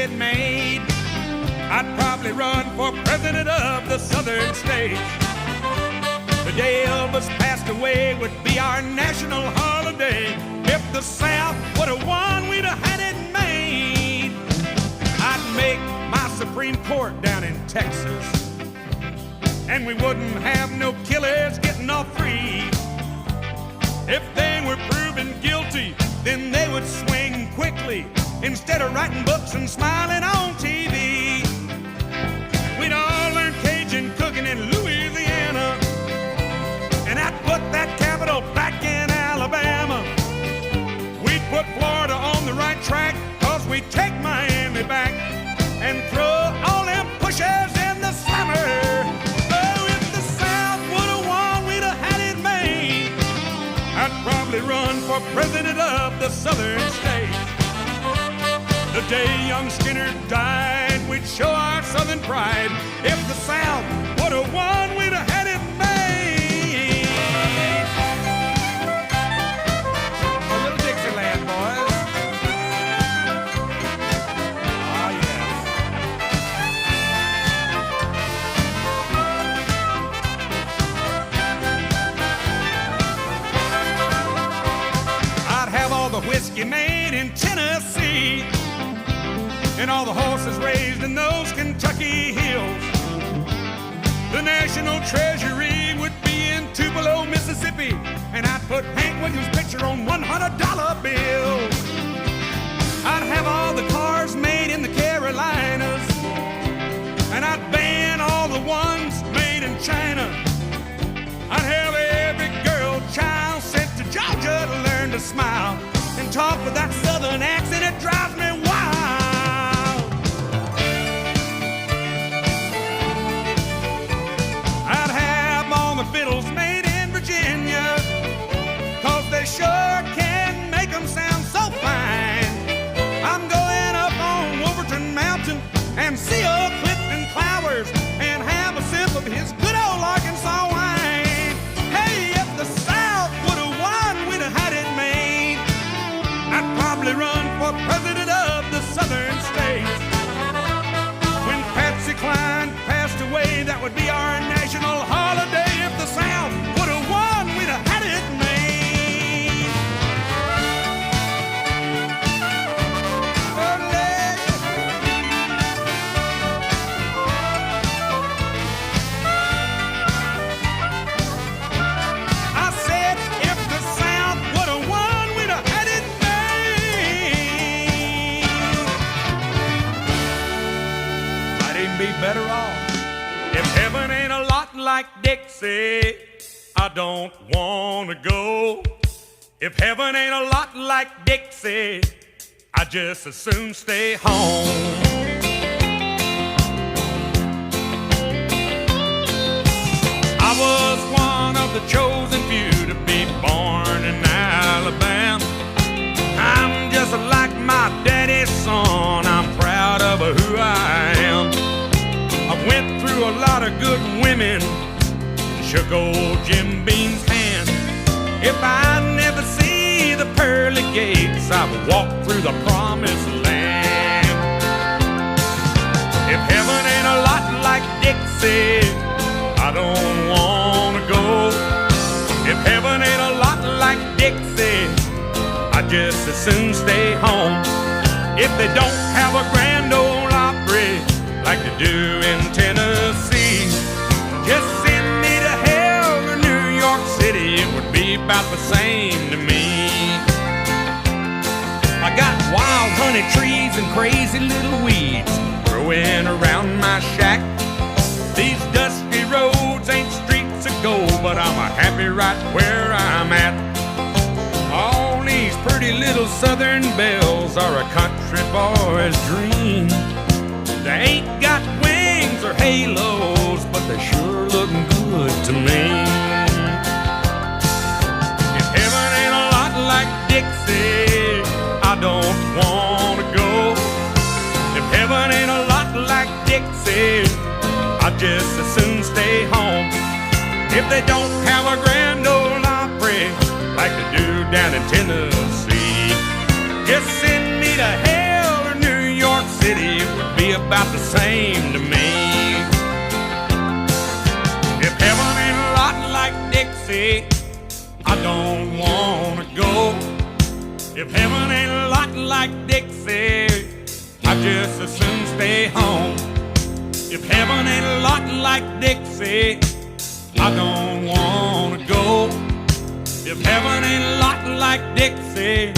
it made, I'd probably run for president of the southern states. The day Elvis passed away would be our national holiday. If the South would have won, we'd have had it made. I'd make my Supreme Court down in Texas, and we wouldn't have no killers getting off free. If they were proven guilty, then they would swing quickly instead of writing books and smiling on TV. We'd all learn Cajun cooking in Louisiana, and I'd put that capital back in Alabama. We'd put Florida on the right track, 'cause we'd take Miami back and throw all them pushers in the slammer. Oh, if the South would have won, we'd have had it made. I'd probably run for president of the southern states. The day young Skinner died, we'd show our southern pride. If the South would have won, we'd have had it made. A little Dixieland, boys. Oh, yeah. I'd have all the whiskey made in Tennessee, and all the horses raised in those Kentucky hills. The national treasury would be in Tupelo, Mississippi, and I'd put Hank Williams' picture on $100 bills. I'd have all the cars made in the Carolinas, and I'd ban all the ones made in China. I'd have every girl child sent to Georgia to learn to smile and talk with that southern accent. It drives me wild. Fiddles made in Virginia, 'cause they sure can make them sound so fine. I'm going up on Wolverton Mountain and see old Clifton Clowers and have a sip of his good old Arkansas wine. Hey, if the South would have won, we'd have had it made. I'd probably run for president of the southern states. When Patsy Cline passed away, that would be our national holiday. If the South would have won, we'd have had it made. I said, if the South would have won, we'd have had it made. Might even be better off. If heaven ain't a lot like Dixie, I don't wanna go. If heaven ain't a lot like Dixie, I just as soon stay home. I was one of the chosen few to be born in Alabama. I'm just like my daddy's son, I'm proud of who I am. I went through a lot of good women, shook old Jim Beam's hand. If I never see the pearly gates, I've walked through the promised land. If heaven ain't a lot like Dixie, I don't wanna go. If heaven ain't a lot like Dixie, I just as soon stay home. If they don't have a Grand Ole Opry like they do in Tennessee, just send me to hell or New York City, it would be about the same to me. I got wild honey trees and crazy little weeds growing around my shack. These dusty roads ain't streets of gold, but I'm happy right where I'm at. All these pretty little southern belles are a country boy's dream. They ain't got wings or halos, but they sure looking good to me. If heaven ain't a lot like Dixie, I don't wanna go. If heaven ain't a lot like Dixie, I just as soon stay home. If they don't have a Grand Ole Opry like they do down in Tennessee, just send me to hell or New York City, be about the same to me. If heaven ain't a lot like Dixie, I don't wanna go. If heaven ain't a lot like Dixie, I just as soon stay home. If heaven ain't a lot like Dixie, I don't wanna go. If heaven ain't a lot like Dixie,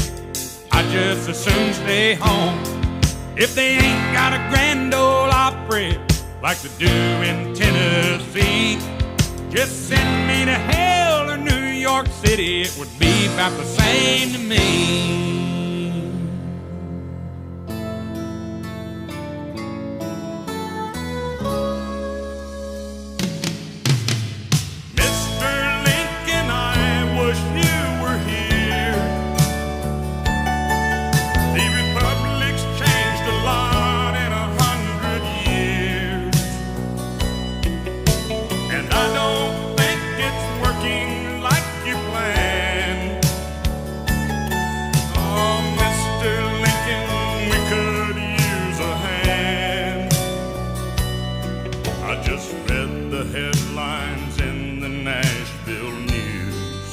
I just as soon stay home. If they ain't got a Grand Ole Opry like they do in Tennessee, just send me to hell or New York City, it would be about the same to me. Headlines in the Nashville News,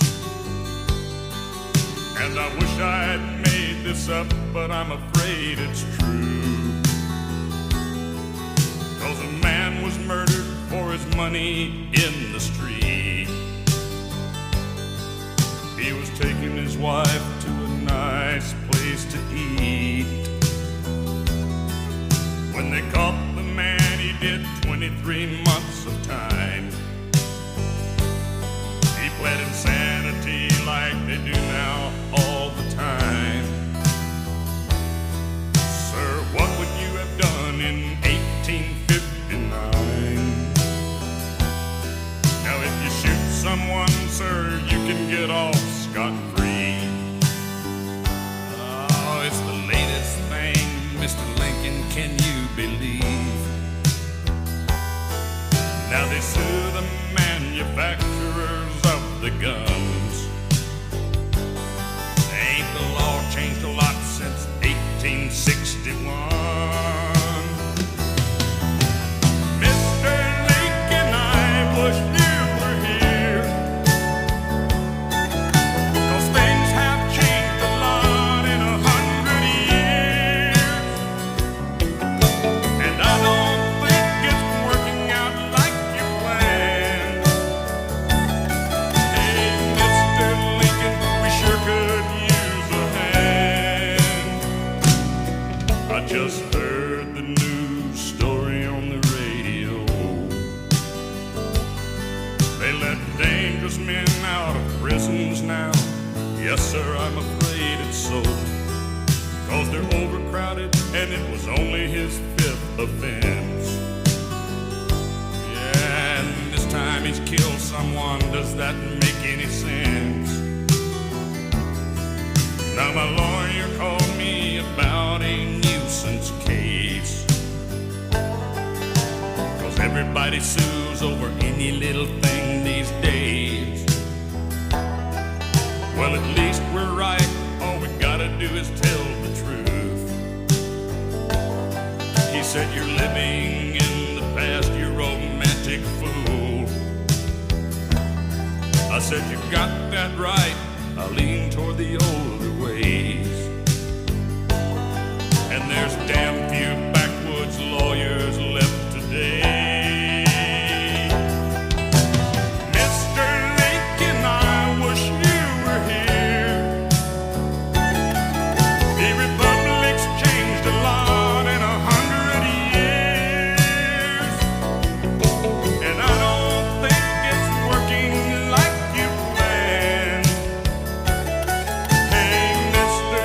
and I wish I had made this up, but I'm afraid it's true. 'Cause a man was murdered for his money in the street. He was taking his wife to a nice place to eat. When they caught the man, he did 23 months of time. He pled insanity like they do now all the time. Sir, what would you have done in 1859? Now if you shoot someone, sir, you can get off scot-free. Oh, it's the latest thing, Mr. Lincoln, can you believe? Now they sue the manufacturers of the guns. Ain't the law changed a lot since 1861? Mr. Lincoln, I wish you were here, 'cause things have changed a lot in 100 years. And I don't think it's working out like you planned. Hey, Mr. Lincoln, we sure could use a hand. I just heard the news story on the radio. They let dangerous men out of prisons now. Yes, sir, I'm afraid it's so. 'Cause they're overcrowded and it was only his 5th offense. Yeah, and this time he's killed someone. Does that make any sense? Now my lawyer called me about a nuisance case. 'Cause everybody sues over any little thing these days. Well, at least we're right. All we gotta do is tell the truth. He said, you're living in the past, you romantic fool. I said, you got that right. I lean toward the older ways. And there's damn few backwoods lawyers left today. Mr. Lincoln, I wish you were here. The Republic's changed a lot in 100 years. And I don't think it's working like you planned. Hey, Mr.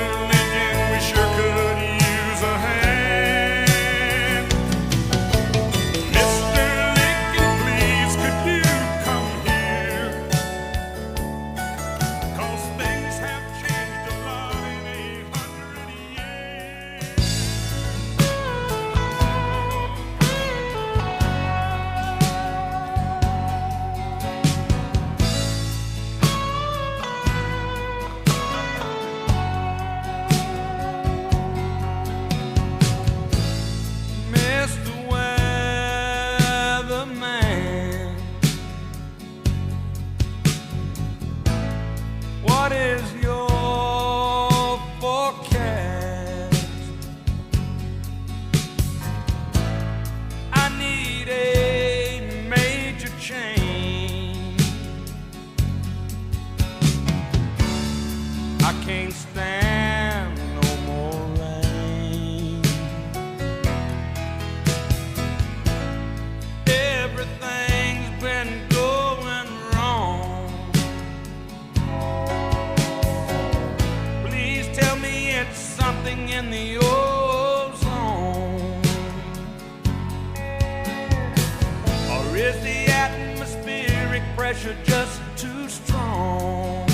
pressure just too strong.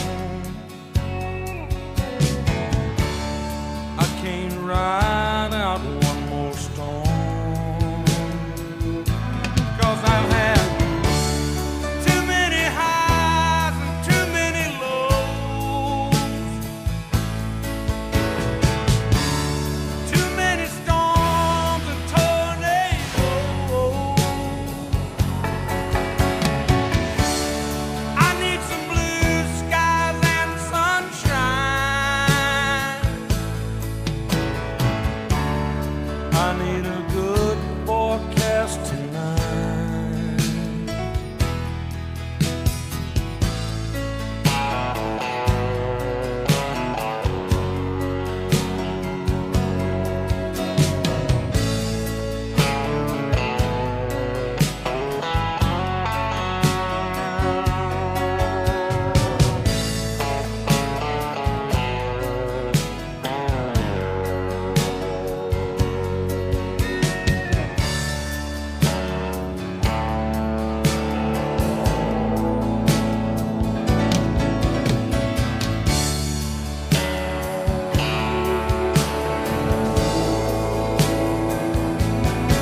I can't ride out one more storm, 'cause I've had too many highs and too many lows, too many storms and tornadoes. I need some blue skies and sunshine. I need a good forecast tonight.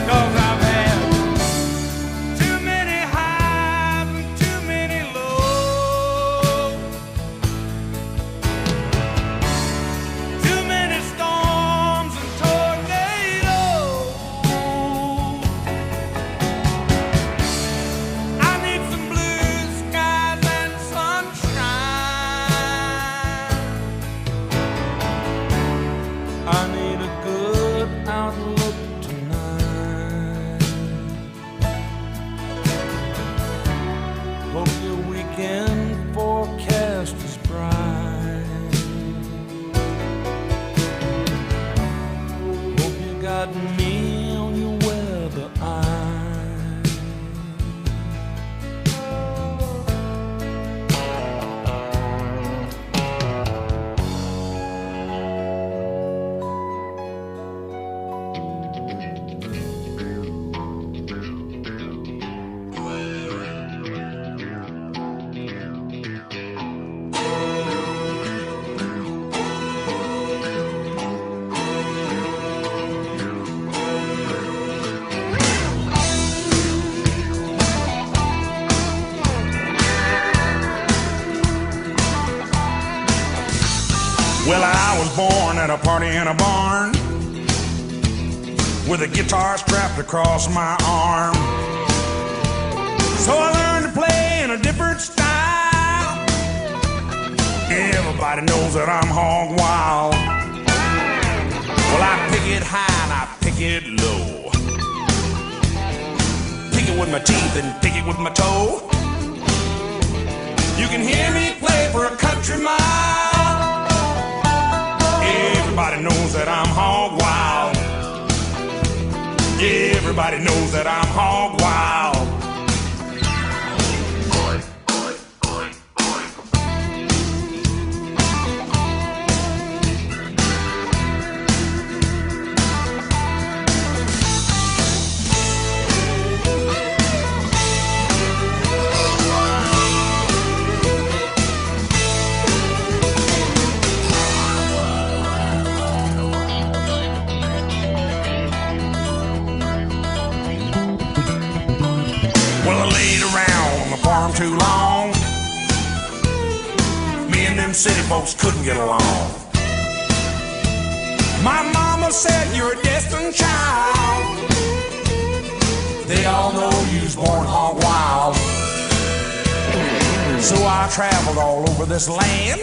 'Cause I've had too many highs and too many lows, too many storms and tornadoes. I need some blue skies and sunshine. I need a good outlook tonight. Hope your weekend forecast is bright. Hope you got me on your weather eye. Well, I was born at a party in a barn with a guitar strapped across my arm. So I learned to play in a different style. Everybody knows that I'm hog wild. Well, I pick it high and I pick it low. Pick it with my teeth and pick it with my toe. You can hear me play for a country mile. Everybody knows that I'm hog wild. Everybody knows that I'm hog wild. Well, I laid around on the farm too long. Me and them city folks couldn't get along. My mama said you're a destined child. They all know you was born hog wild. So I traveled all over this land,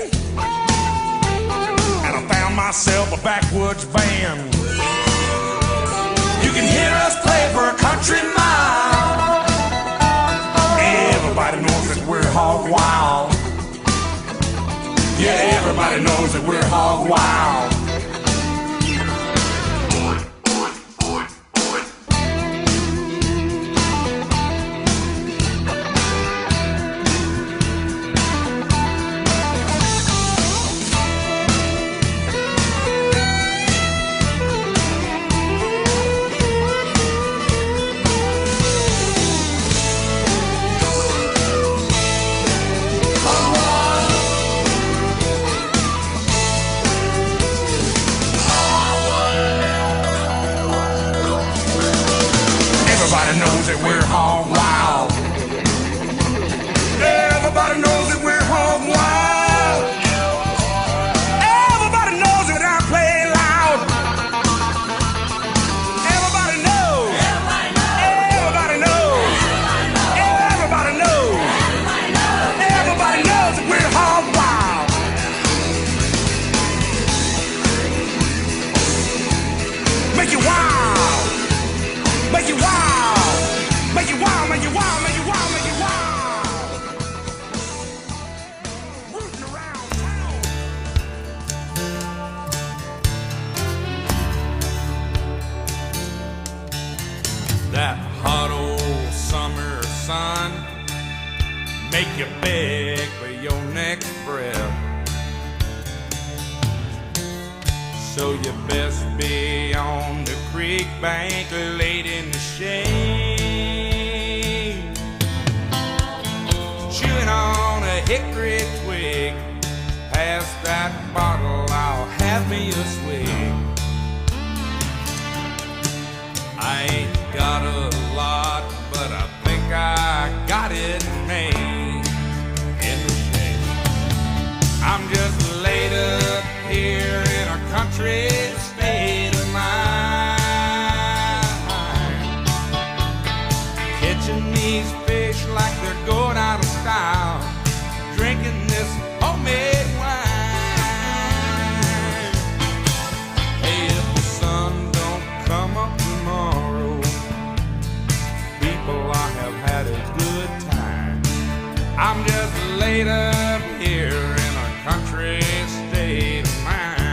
and I found myself a backwoods band. You can hear us play for a country mile. Everybody knows that we're hog wild. Yeah, everybody knows that we're hog wild. make you wild, make you wild, make you wild, make you wild, make you wild, make you wild. Rooting around town. That hot old summer sun make you beg for your next breath. So you best be on the creek bank laid in the shade, chewing on a hickory twig. Pass that bottle, I'll have me a swig. I ain't got a lot, but I think I got it made in the shade. I'm just laid up here in a country state of mind, catching these fish like they're going out of style, drinking this homemade wine. Hey, if the sun don't come up tomorrow, people, I have had a good time. I'm just laid up here in a country state of mind.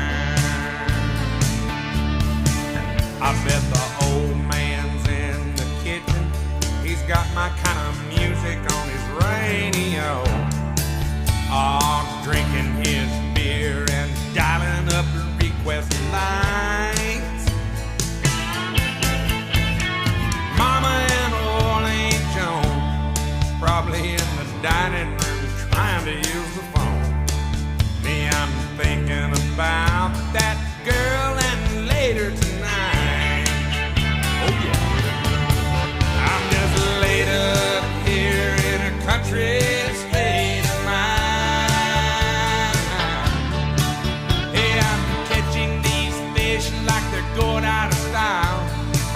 I bet the old man's in the kitchen. He's got my kind of music on his radio. Oh, drinking his beer and dialing up the request lines. Mama and old Aunt Joan probably in the dining room trying to use the phone. Me, I'm thinking about that girl and later tonight. Oh yeah, I'm just laid up here in a country state of mind. Hey, I'm catching these fish like they're going out of style.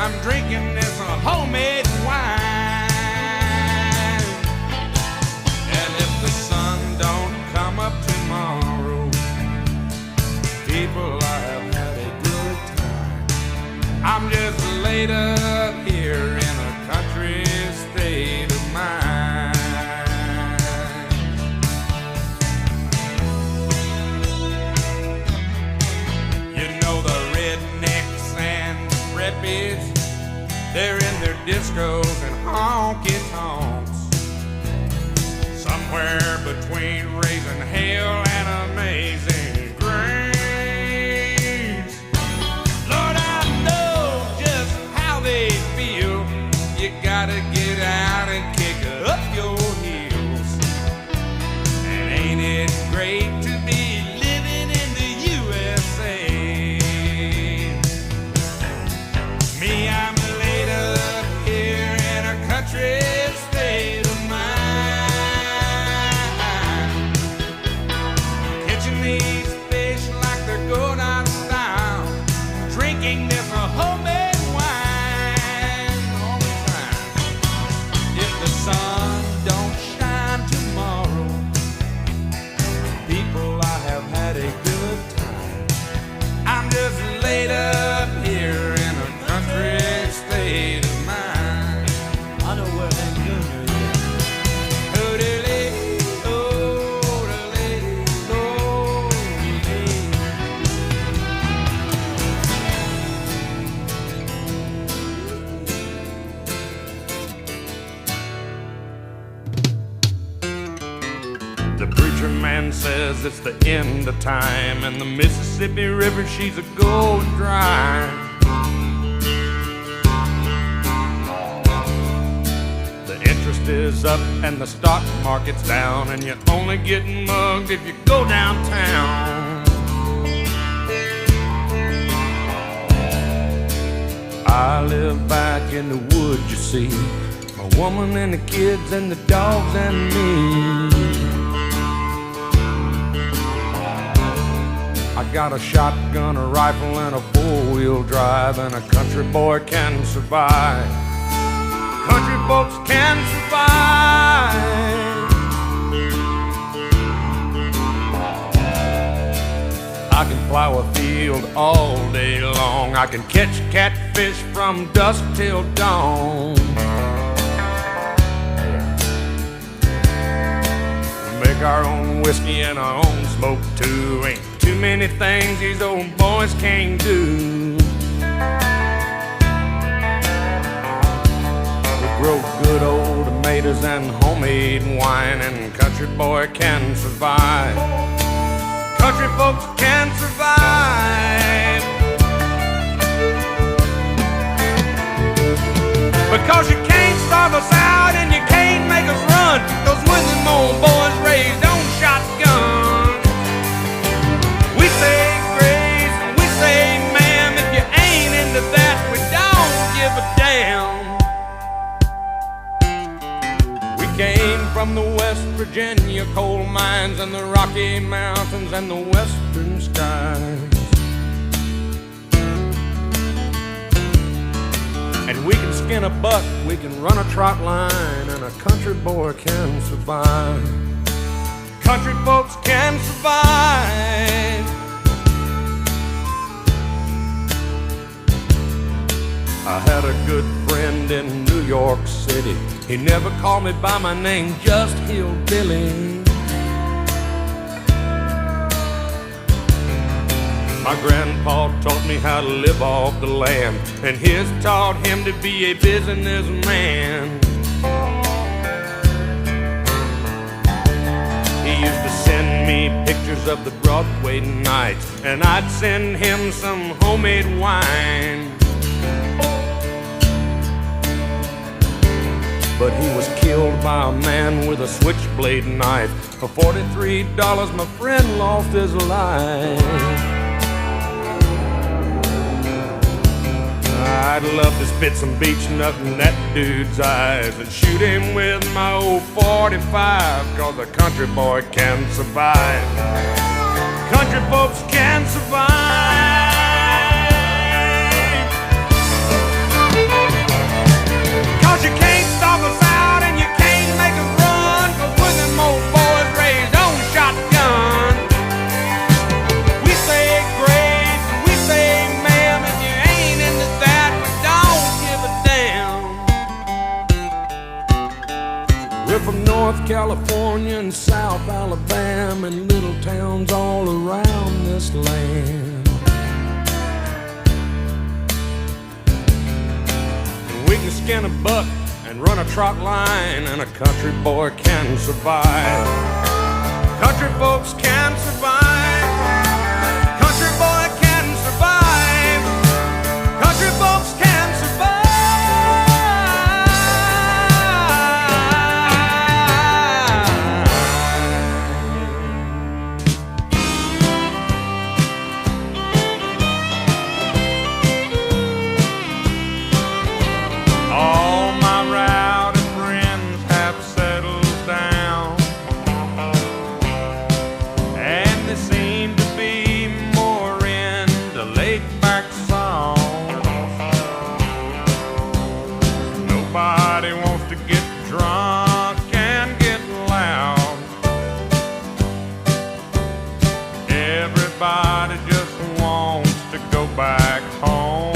I'm drinking this homemade wine. And if the sun don't come up tomorrow, people, I have had a good time. I'm just laid up here in a country state of mind. You know the rednecks and preppies, they're in their discos and honky-tonks, somewhere between raising hell and amazing grace. Lord, I know just how they feel. You gotta get out and kick up your heels. And ain't it great to be living in the USA? Me, I'm laid up here in a country state of mind, catching these fish like they're going out of style, drinking this homemade wine all the time. If the sun don't shine tomorrow, people, I have had a good time. I'm just laid up here in a country state of mind. I know where that junior is. Oh-de-lay, oh-de-lay, oh-de-lay. The preacher man says it's the end of time, and the Mississippi River, she's a going dry. The interest is up and the stock market's down, and you're only getting mugged if you go downtown. I live back in the woods, you see, my woman and the kids and the dogs and me. I got a shotgun, a rifle, and a four-wheel drive, and a country boy can survive. Country folks can survive. I can plow a field all day long. I can catch catfish from dusk till dawn. Make our own whiskey and our own smoke too. Ain't too many things these old boys can't do. We grow good old tomatoes and homemade wine, and country boy can survive. Country folks can survive. Because you can't starve us out and you can't make us run, 'cause when them old boys raised on shotgun, we say grace and we say ma'am. If you ain't into that, we don't give a damn. We came from the West Virginia coal mines and the Rocky Mountains and the western skies. And we can skin a buck, we can run a trot line, and a country boy can survive. Country folks can survive. I had a good friend in New York City. He never called me by my name, just Hillbilly. My grandpa taught me how to live off the land, and his taught him to be a businessman. He used to send me pictures of the Broadway nights, and I'd send him some homemade wine. But he was killed by a man with a switchblade knife. For $43, my friend lost his life. I'd love to spit some beach nut in that dude's eyes and shoot him with my old 45, 'cause a country boy can survive. Country folks can survive. 'Cause you can't stop us out and you can't make us run, 'cause when them old boys raised on shotgun, we say grace and we say ma'am. If you ain't into that, we don't give a damn. We're from North California and South Alabama and little towns all around this land. And we can skin a buck and run a trot line, and a country boy can survive. Country folks can survive. Country boy can survive. Country folks can survive. All my rowdy friends have settled down, and they seem to be more into laid-back songs. Nobody wants to get drunk and get loud. Everybody just wants to go back home.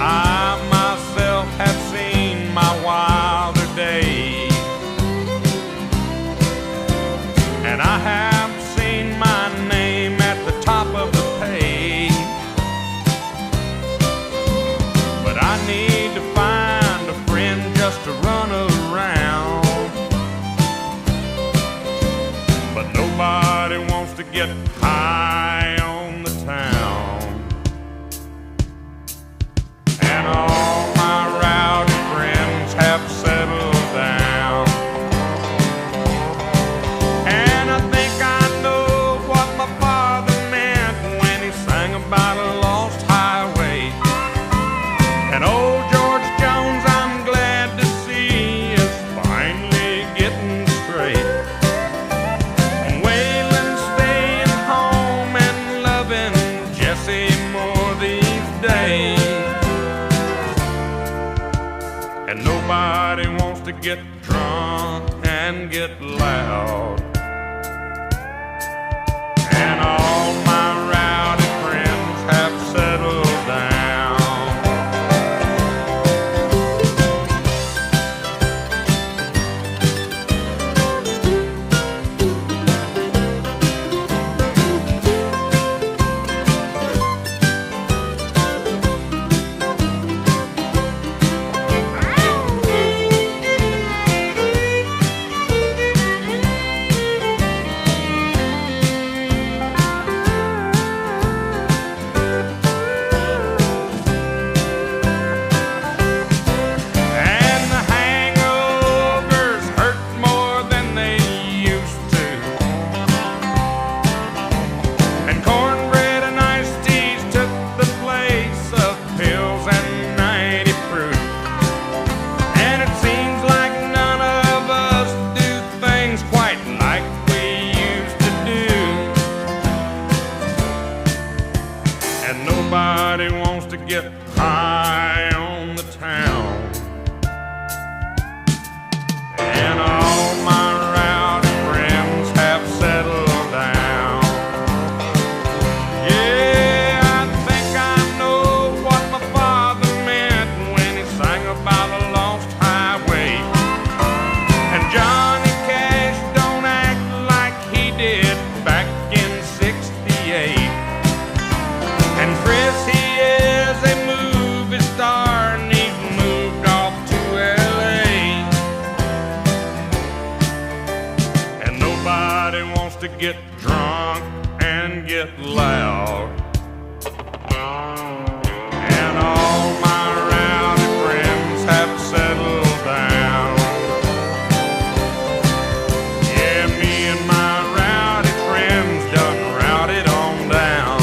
I myself have seen my wilder days, and I have seen my name at the top of the page. But I need to find a friend just to run around. But nobody wants to get high on the town. And all my rowdy friends have settled down. And I think I know what my father meant when he sang about a lost highway. And old George Jones, I'm glad to see, is finally getting straight. And Waylon's staying home and loving Jesse more these days. And nobody wants to get drunk and get loud. and nobody wants to get high on the town. And all my rowdy friends have settled down. Yeah, I think I know what my father meant when he sang about a lost highway. And Johnny Cash don't act like he did back in '68. And Chris, he is a movie star and he's moved off to LA. And nobody wants to get drunk and get loud. And all my rowdy friends have settled down. Yeah, me and my rowdy friends done routed on down.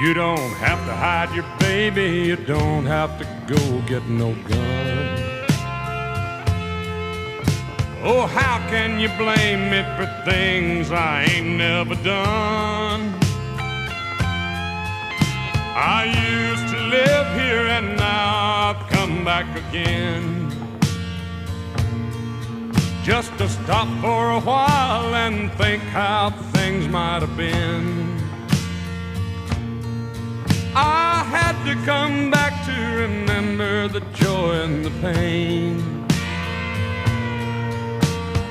You don't have to hide your baby, you don't have to go get no gun. Oh, how can you blame me for things I ain't never done? I used to live here and now I've come back again, just to stop for a while and think how things might have been. I had to come back to remember the joy and the pain.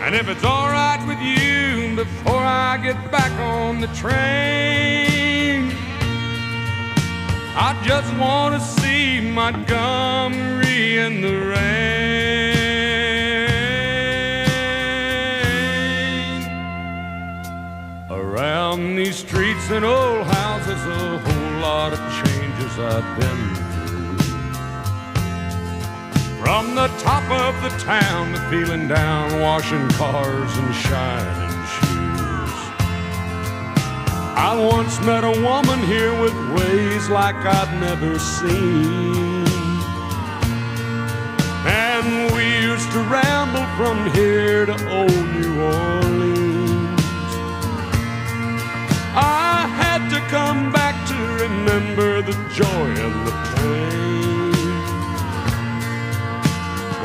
And if it's all right with you, before I get back on the train, I just want to see Montgomery in the rain. Around these streets and old houses, a whole lot of changes I've been through. From the top of the town to feeling down, washing cars and shining shoes. I once met a woman here with ways like I'd never seen, and we used to ramble from here to old New Orleans. I had to come back to remember the joy and the pain.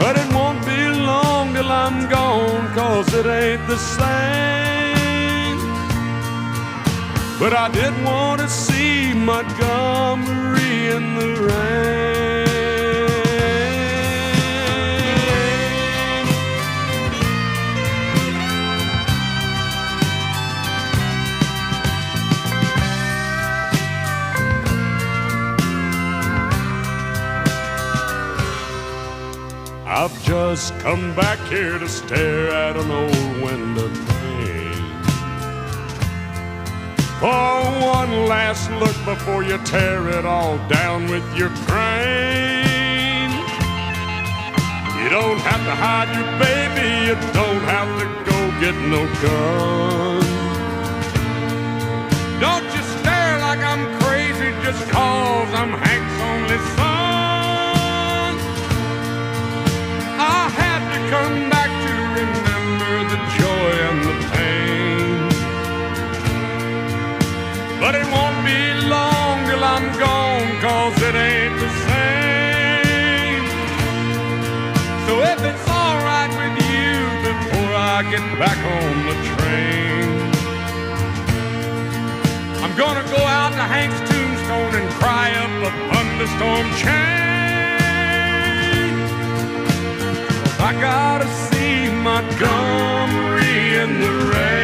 But it won't be long till I'm gone, 'cause it ain't the same. But I did want to see Montgomery in the rain. I've just come back here to stare at an old window pane. For one last look before you tear it all down with your crane. You don't have to hide your baby, you don't have to go get no gun. Don't you stare like I'm crazy just 'cause I'm Hank's only son. I had to come back to remember the joy and the pain. But it won't be long till I'm gone, 'cause it ain't the same. So if it's all right with you, before I get back on the train, I'm gonna go out to Hank's tombstone and cry up a thunderstorm chain. I gotta see Montgomery in the rain.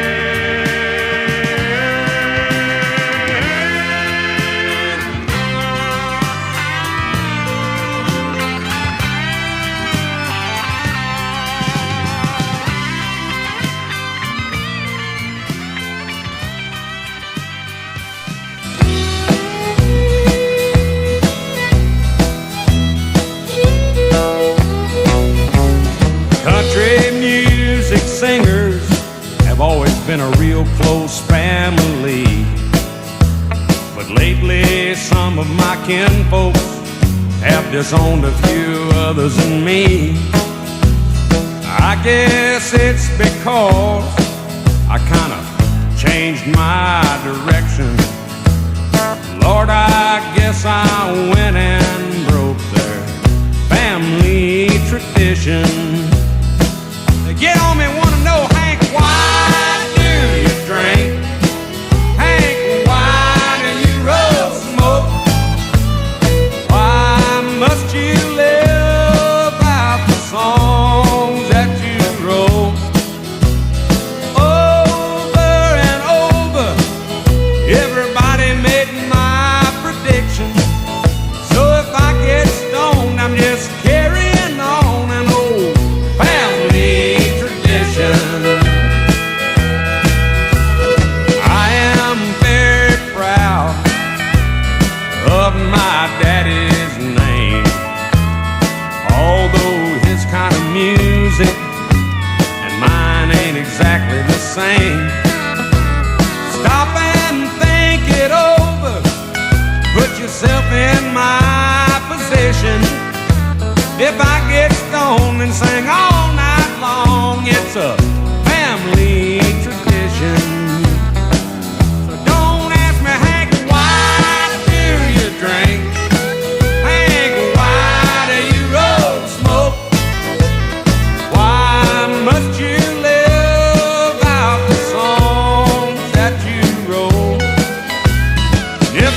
Country music's Lately, some of my kinfolks have disowned a few others than me. I guess it's because I kind of changed my direction. Lord, I guess I went and broke their family tradition. They get on me, wanna know, Hank, why do you drink? Hank, why do you roll smoke? Why must you live out the songs that you wrote? Over and over, everybody made my prediction. So if I get stoned, I'm just carrying on an old family tradition. I am very proud of my daddy's name, although his kind of music and mine ain't exactly the same. Stop and think it over. Put yourself in my position. If I get stoned and sing all night long, it's a family tradition. So don't ask me, Hank, why do you drink? Hank, why do you roll smoke? Why must you live out the songs that you wrote? If